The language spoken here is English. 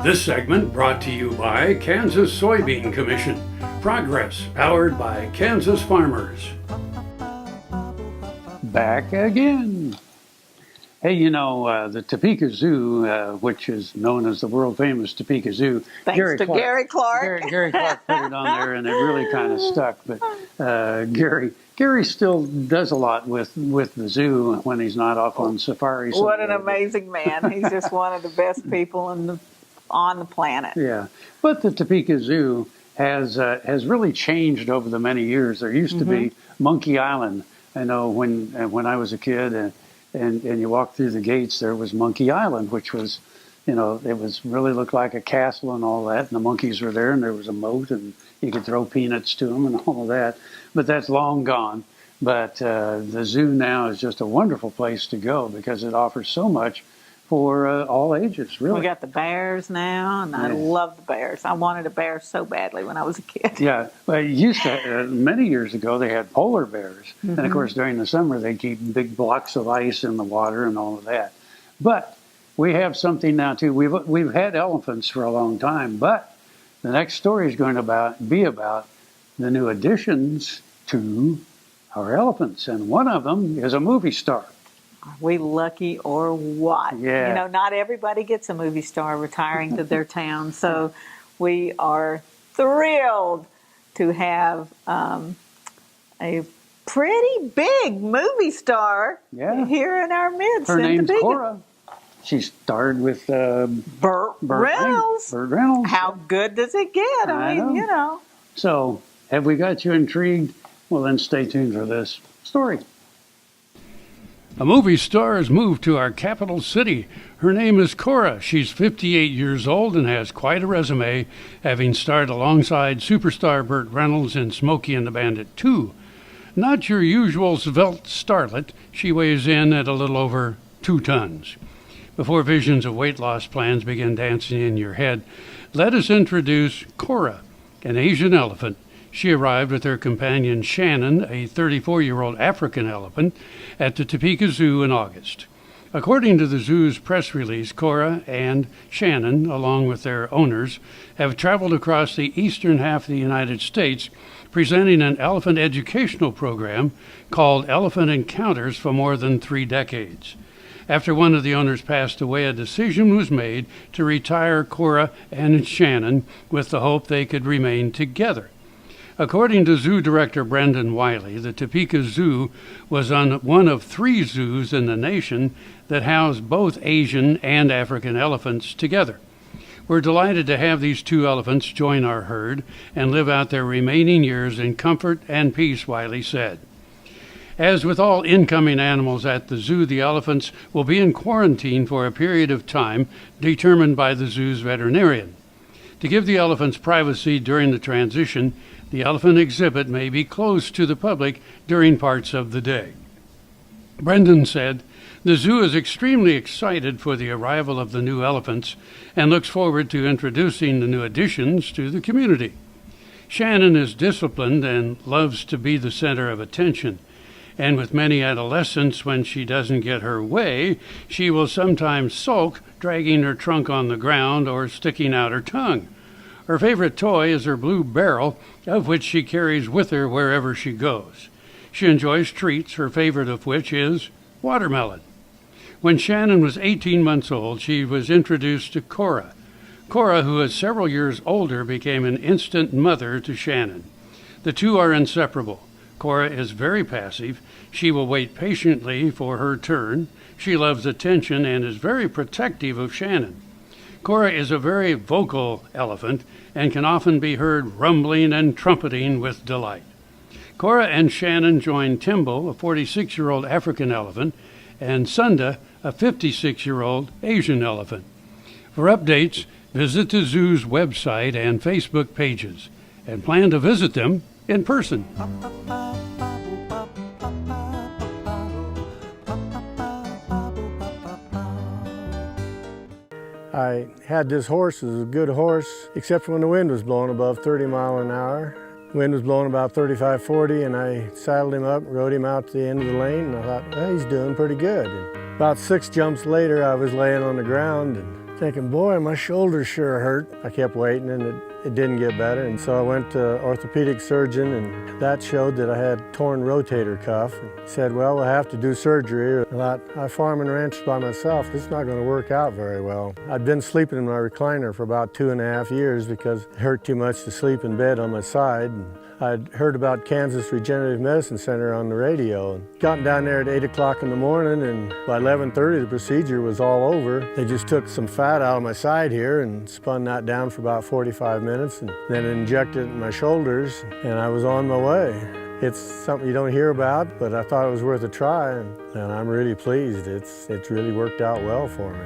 This segment brought to you by Kansas Soybean Commission. Progress powered by Kansas farmers. Back again. Hey, you know, the Topeka Zoo, which is known as the world famous Topeka Zoo. Thanks to Gary Clark. Gary Clark put it on there and it really kind of stuck. But Gary still does a lot with the zoo when he's not off on safari. What an amazing man. He's just one of the best people on the planet. Yeah. But the Topeka Zoo has really changed over the many years. There used to be Monkey Island. I know when I was a kid and you walked through the gates, there was Monkey Island, which was, you know, it was really looked like a castle and all that. And the monkeys were there and there was a moat and you could throw peanuts to them and all of that. But that's long gone. But the zoo now is just a wonderful place to go because it offers so much for all ages, really. We got the bears now, and I love the bears. I wanted a bear so badly when I was a kid. Yeah, well, used to, many years ago, they had polar bears. And, of course, during the summer, they keep big blocks of ice in the water and all of that. But we have something now, too. We've had elephants for a long time, but the next story is going to be about the new additions to our elephants. And one of them is a movie star. Are we lucky or what? Yeah. You know, not everybody gets a movie star retiring to their town, so we are thrilled to have a pretty big movie star here in our midst. Her name's Cora. She starred with Burt Reynolds. Burt Reynolds. How good does it get? I mean, you know. So, have we got you intrigued? Well, then stay tuned for this story. A movie star has moved to our capital city. Her name is Cora. She's 58 years old and has quite a resume, having starred alongside superstar Burt Reynolds in Smokey and the Bandit 2. Not your usual svelte starlet, she weighs in at a little over 2 tons. Before visions of weight loss plans begin dancing in your head, let us introduce Cora, an Asian elephant. She arrived with her companion Shannon, a 34-year-old African elephant, at the Topeka Zoo in August. According to the zoo's press release, Cora and Shannon, along with their owners, have traveled across the eastern half of the United States, presenting an elephant educational program called Elephant Encounters for more than 3 decades. After one of the owners passed away, a decision was made to retire Cora and Shannon with the hope they could remain together. According to Zoo Director Brendan Wiley, the Topeka Zoo was one of 3 zoos in the nation that house both Asian and African elephants together. We're delighted to have these 2 elephants join our herd and live out their remaining years in comfort and peace, Wiley said. As with all incoming animals at the zoo, the elephants will be in quarantine for a period of time determined by the zoo's veterinarian. To give the elephants privacy during the transition, the elephant exhibit may be closed to the public during parts of the day. Brendan said, "The zoo is extremely excited for the arrival of the new elephants and looks forward to introducing the new additions to the community. Shannon is disciplined and loves to be the center of attention. And with many adolescents, when she doesn't get her way, she will sometimes sulk, dragging her trunk on the ground or sticking out her tongue. Her favorite toy is her blue barrel, of which she carries with her wherever she goes. She enjoys treats, her favorite of which is watermelon. When Shannon was 18 months old, she was introduced to Cora. Cora, who is several years older, became an instant mother to Shannon. The 2 are inseparable. Cora is very passive. She will wait patiently for her turn. She loves attention and is very protective of Shannon. Cora is a very vocal elephant and can often be heard rumbling and trumpeting with delight. Cora and Shannon join Timbo, a 46-year-old African elephant, and Sunda, a 56-year-old Asian elephant. For updates, visit the zoo's website and Facebook pages, and plan to visit them in person. I had this horse. It was a good horse, except for when the wind was blowing above 30 miles an hour. Wind was blowing about 35, 40, and I saddled him up, rode him out to the end of the lane, and I thought, well, he's doing pretty good. And about 6 jumps later, I was laying on the ground, and thinking, boy, my shoulders sure hurt. I kept waiting and it didn't get better. And so I went to orthopedic surgeon and that showed that I had torn rotator cuff. And said, well, we'll have to do surgery. I thought, I farm and ranch by myself. This is not going to work out very well. I'd been sleeping in my recliner for about 2.5 years because it hurt too much to sleep in bed on my side. And I'd heard about Kansas Regenerative Medicine Center on the radio and gotten down there at 8 o'clock in the morning, and by 11:30 the procedure was all over. They just took some fat out of my side here and spun that down for about 45 minutes and then injected it in my shoulders, and I was on my way. It's something you don't hear about, but I thought it was worth a try, and I'm really pleased. It's really worked out well for me.